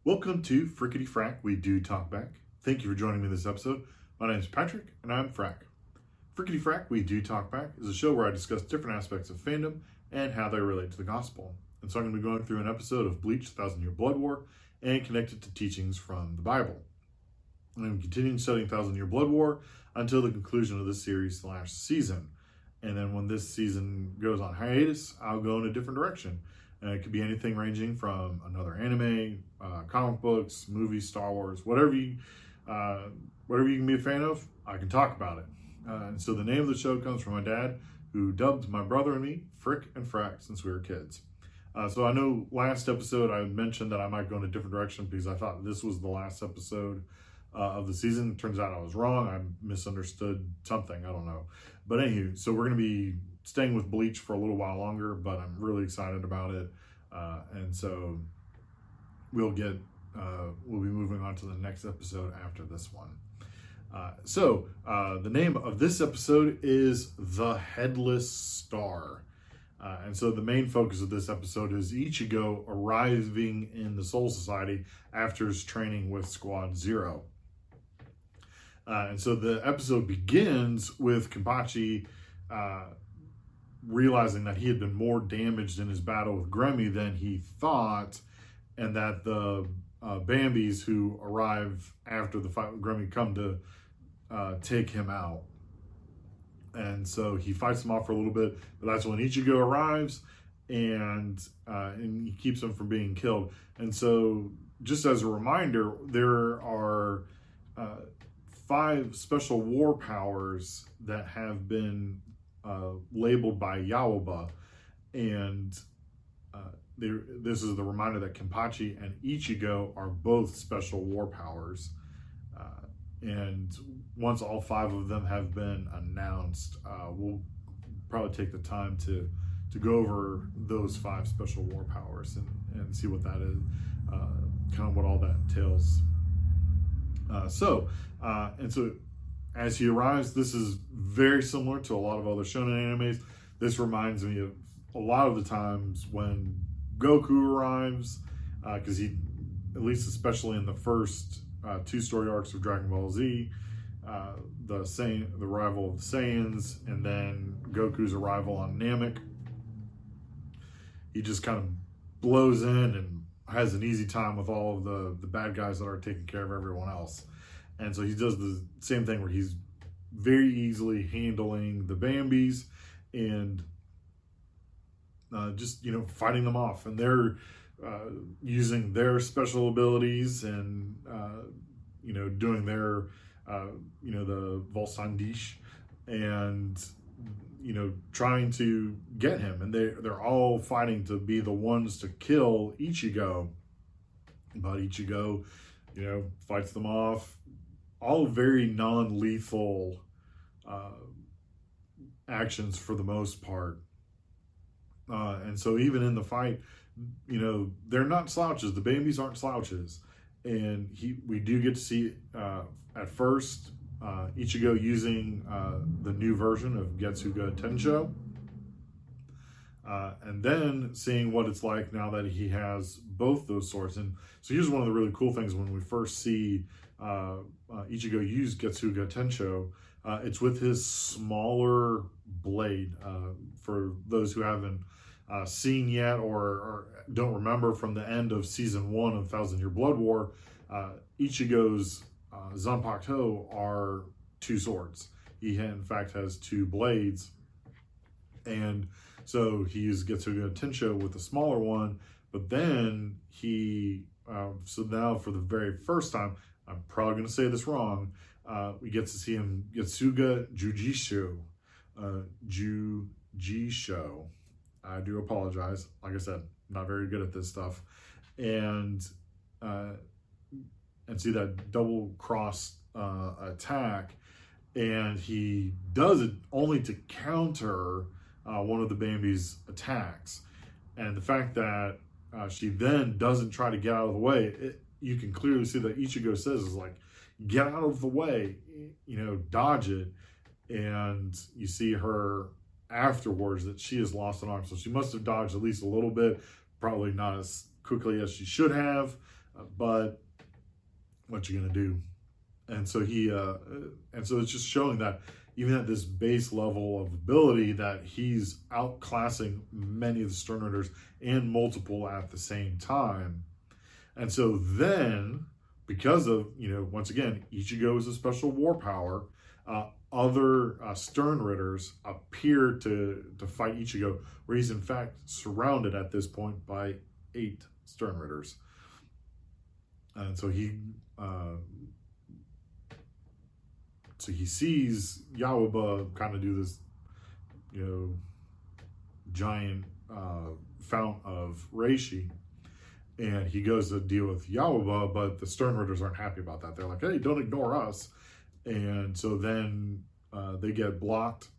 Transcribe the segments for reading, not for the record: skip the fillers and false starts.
Welcome to Frickety Frack, We Do Talk Back. Thank you for joining me this episode. My name is Patrick, and I'm Frack. Frickety Frack, We Do Talk Back is a show where I discuss different aspects of fandom and how they relate to the gospel. And so I'm going to be going through an episode of Bleach, 1,000-Year Blood War, and connect it to teachings from the Bible. And I'm continuing studying 1,000-Year Blood War until the conclusion of this series/season. And then when this season goes on hiatus, I'll go in a different direction. And it could be anything ranging from another anime, comic books, movies, Star Wars, whatever you can be a fan of, I can talk about it. And so the name of the show comes from my dad, who dubbed my brother and me Frick and Frack since we were kids. So I know last episode I mentioned that I might go in a different direction because I thought this was the last episode of the season. It turns out I was wrong. I misunderstood something. I don't know. But anywho, so we're going to be staying with Bleach for a little while longer, but I'm really excited about it. And so we'll be moving on to the next episode after this one. So the name of this episode is The Headless Star. And so the main focus of this episode is Ichigo arriving in the Soul Society after his training with Squad Zero. And so the episode begins with Kenpachi realizing that he had been more damaged in his battle with Gremmy than he thought, and that the Bambis who arrive after the fight with Gremmy come to take him out. And so he fights them off for a little bit, but that's when Ichigo arrives and he keeps him from being killed. And so just as a reminder, there are 5 special war powers that have been labeled by Yaoba, and this is the reminder that Kenpachi and Ichigo are both special war powers. And once all 5 of them have been announced, we'll probably take the time to go over those 5 special war powers and see what that is, kind of what all that entails. So as he arrives, this is very similar to a lot of other shonen animes. This reminds me of a lot of the times when Goku arrives, because he, at least especially in the first 2 story arcs of Dragon Ball Z, the arrival of the Saiyans, and then Goku's arrival on Namek. He just kind of blows in and has an easy time with all of the bad guys that are taking care of everyone else. And so he does the same thing where he's very easily handling the Bambis and just, fighting them off. And they're using their special abilities and, doing their, the Volsandish and, trying to get him. And they're all fighting to be the ones to kill Ichigo. But Ichigo, fights them off. All very non-lethal actions for the most part. And so even in the fight, they're not slouches. The Bambis aren't slouches. And we do get to see at first Ichigo using the new version of Getsuga Tensho. And then seeing what it's like now that he has both those swords. And so here's one of the really cool things when we first see Ichigo use Getsuga Tensho. It's with his smaller blade. For those who haven't seen yet or don't remember from the end of season 1 of 1,000-Year Blood War, Ichigo's Zanpakuto are 2 swords. He in fact has 2 blades, and so he uses Getsuga Tensho with the smaller one. But then so now for the very first time, I'm probably going to say this wrong, we get to see him Getsuga Jujisho. Jujisho. I do apologize. Like I said, I'm not very good at this stuff. And see that double cross attack. And he does it only to counter one of the Bambi's attacks. And the fact that she then doesn't try to get out of the way, you can clearly see that Ichigo says is like, get out of the way, dodge it. And you see her afterwards that she has lost an arm. So she must have dodged at least a little bit, probably not as quickly as she should have. but what you gonna do? And so and so it's just showing that even at this base level of ability, that he's outclassing many of the Stern Riders and multiple at the same time. And so then, because of, once again, Ichigo is a special war power, other Stern Ridders appear to fight Ichigo, where he's in fact surrounded at this point by 8 Stern Ridders. And so he sees Yawaba kind of do this, giant fount of reishi, and he goes to deal with Yawaba, but the Stern Ridders aren't happy about that. They're like, hey, don't ignore us. And so then they get blocked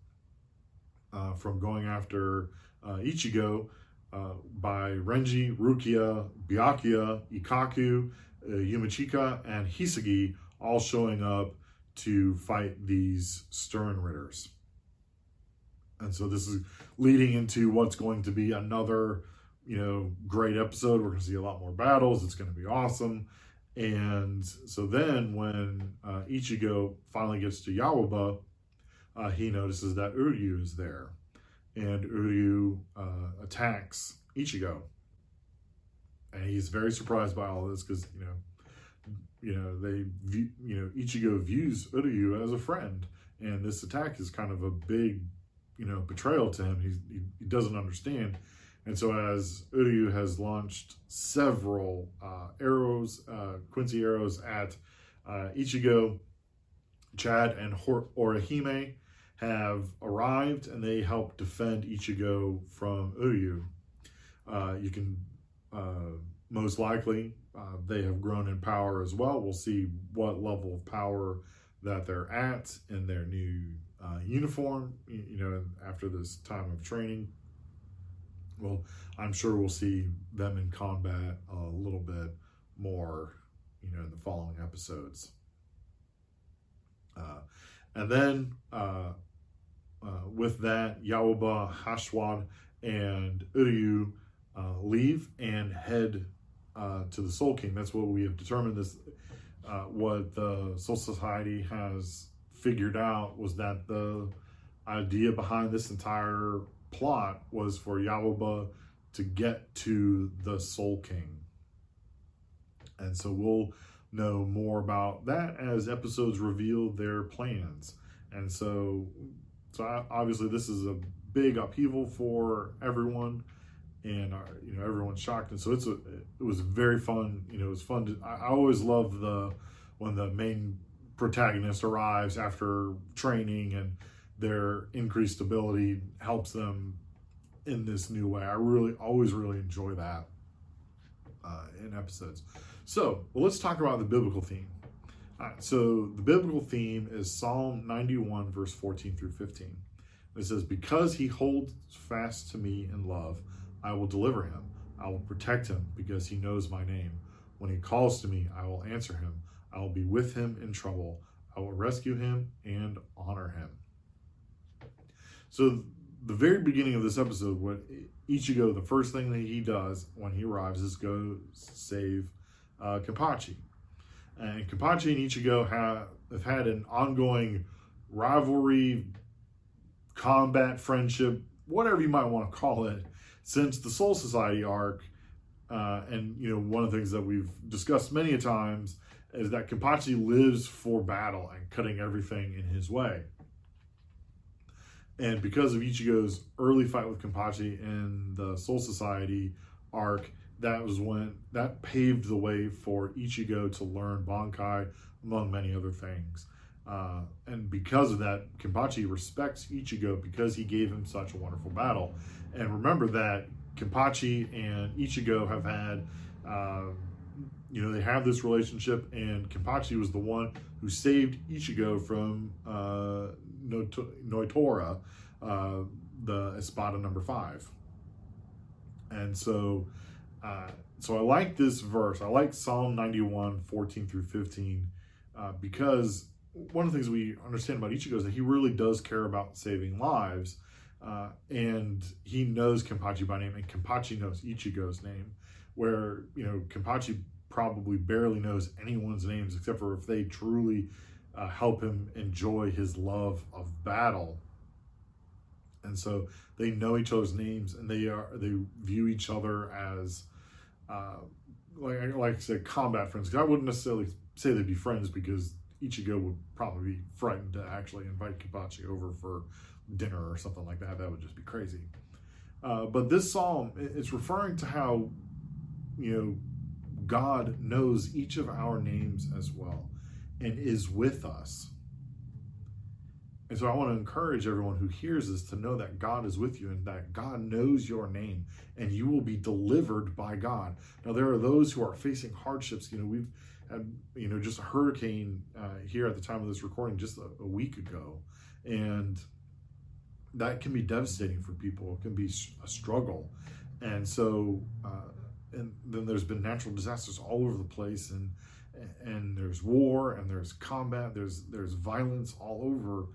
from going after Ichigo by Renji, Rukia, Byakuya, Ikaku, Yumachika, and Hisagi, all showing up to fight these Stern Ridders. And so this is leading into what's going to be another, great episode. We're going to see a lot more battles. It's going to be awesome. And so then when Ichigo finally gets to Yawaba, he notices that Uryu is there. And Uryu attacks Ichigo. And he's very surprised by all this because, Ichigo views Uryu as a friend. And this attack is kind of a big, betrayal to him. He doesn't understand. And so as Uryu has launched several arrows, Quincy arrows at Ichigo, Chad and Orihime have arrived, and they help defend Ichigo from Uryu. You can most likely, they have grown in power as well. We'll see what level of power that they're at in their new uniform, after this time of training. Well, I'm sure we'll see them in combat a little bit more, in the following episodes. And then with that, Yawaba, Hashwad, and Uryu leave and head to the Soul King. That's what we have determined. This, what the Soul Society has figured out was that the idea behind this entire plot was for Yawaba to get to the Soul King. And so we'll know more about that as episodes reveal their plans. And so obviously this is a big upheaval for everyone, and everyone's shocked. And so it was very fun. It was fun I always love when the main protagonist arrives after training and their increased ability helps them in this new way. I always really enjoy that in episodes. So, let's talk about the biblical theme. So the biblical theme is Psalm 91, verse 14 through 15. It says, because he holds fast to me in love, I will deliver him. I will protect him because he knows my name. When he calls to me, I will answer him. I will be with him in trouble. I will rescue him and honor him. So the very beginning of this episode, what Ichigo, the first thing that he does when he arrives is go save Kenpachi. And Kenpachi and Ichigo have had an ongoing rivalry, combat, friendship, whatever you might want to call it, since the Soul Society arc. And one of the things that we've discussed many a times is that Kenpachi lives for battle and cutting everything in his way. And because of Ichigo's early fight with Kenpachi in the Soul Society arc, that paved the way for Ichigo to learn Bankai, among many other things. And because of that, Kenpachi respects Ichigo because he gave him such a wonderful battle. And remember that Kenpachi and Ichigo have had, they have this relationship, and Kenpachi was the one who saved Ichigo from Noitora, the Espada number 5. And so I like this verse. I like Psalm 91, 14 through 15, because one of the things we understand about Ichigo is that he really does care about saving lives, and he knows Kenpachi by name, and Kenpachi knows Ichigo's name, where, Kenpachi probably barely knows anyone's names except for if they truly help him enjoy his love of battle. And so they know each other's names, and they view each other as like I said, combat friends. Because I wouldn't necessarily say they'd be friends, because Ichigo would probably be frightened to actually invite Kibachi over for dinner or something like that. That would just be crazy. But this psalm, it's referring to how, God knows each of our names as well and is with us. And so I want to encourage everyone who hears this to know that God is with you and that God knows your name and you will be delivered by God. Now, there are those who are facing hardships. We've had, just a hurricane here at the time of this recording just a week ago. And that can be devastating for people. It can be a struggle. And so, and then there's been natural disasters all over the place, and there's war, and there's combat, there's violence all over.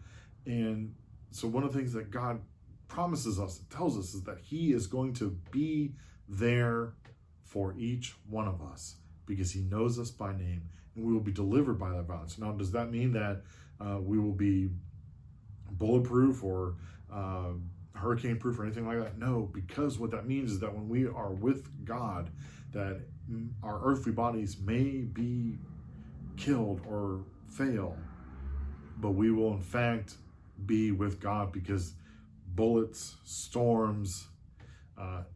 And so one of the things that God promises us, tells us, is that he is going to be there for each one of us because he knows us by name, and we will be delivered by that violence. Now, does that mean that we will be bulletproof or hurricane proof or anything like that? No, because what that means is that when we are with God, that our earthly bodies may be killed or fail, but we will in fact be with God, because bullets, storms,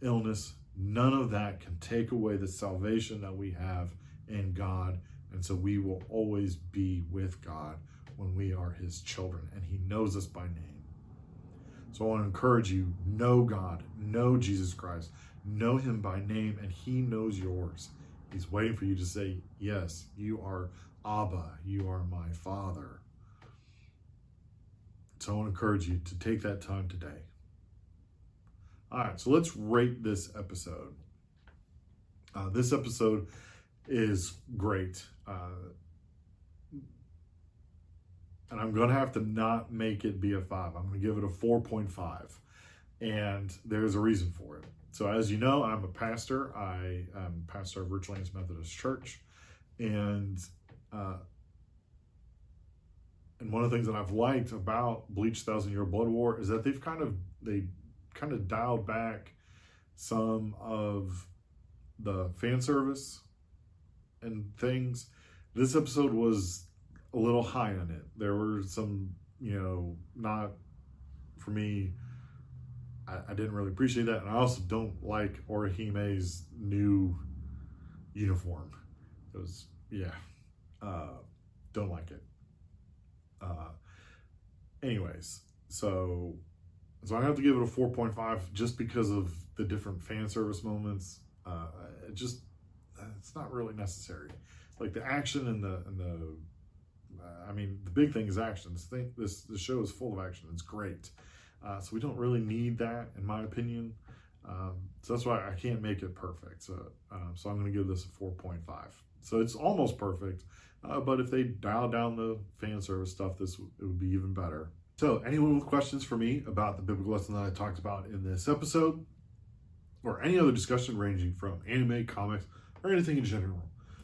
illness, none of that can take away the salvation that we have in God. And so we will always be with God when we are his children, and he knows us by name. So I want to encourage you, know God, know Jesus Christ, know him by name, and he knows yours. He's waiting for you to say, yes, you are Abba, you are my Father. So I want to encourage you to take that time today. All right, so let's rate this episode. This episode is great. And I'm going to have to not make it be a 5. I'm going to give it a 4.5. And there's a reason for it. So as you know, I'm a pastor. I am pastor of Richlands Methodist Church. And one of the things that I've liked about Bleach 1,000-Year Blood War is that they kind of dialed back some of the fan service and things. This episode was a little high on it. There were some, not for me. I didn't really appreciate that, and I also don't like Orihime's new uniform. It was, don't like it. Anyways, so I have to give it a 4.5 just because of the different fan service moments. It's not really necessary. Like the action and the big thing is action. This show is full of action. It's great. So we don't really need that, in my opinion. So that's why I can't make it perfect. So I'm going to give this a 4.5. So it's almost perfect. But if they dial down the fan service stuff, it would be even better. So anyone with questions for me about the biblical lesson that I talked about in this episode, or any other discussion ranging from anime, comics, or anything in general,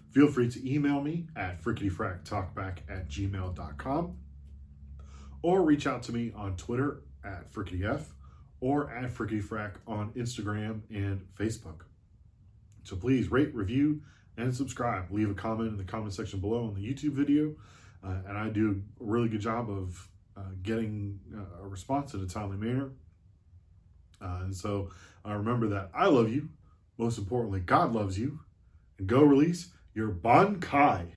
feel free to email me at frickityfracktalkback@gmail.com, or reach out to me on Twitter at frickityf, or at frickityfrack on Instagram and Facebook. So please rate, review, and subscribe. Leave a comment in the comment section below on the YouTube video, and I do a really good job of getting a response in a timely manner. And so remember that I love you. Most importantly, God loves you. And go release your Bankai.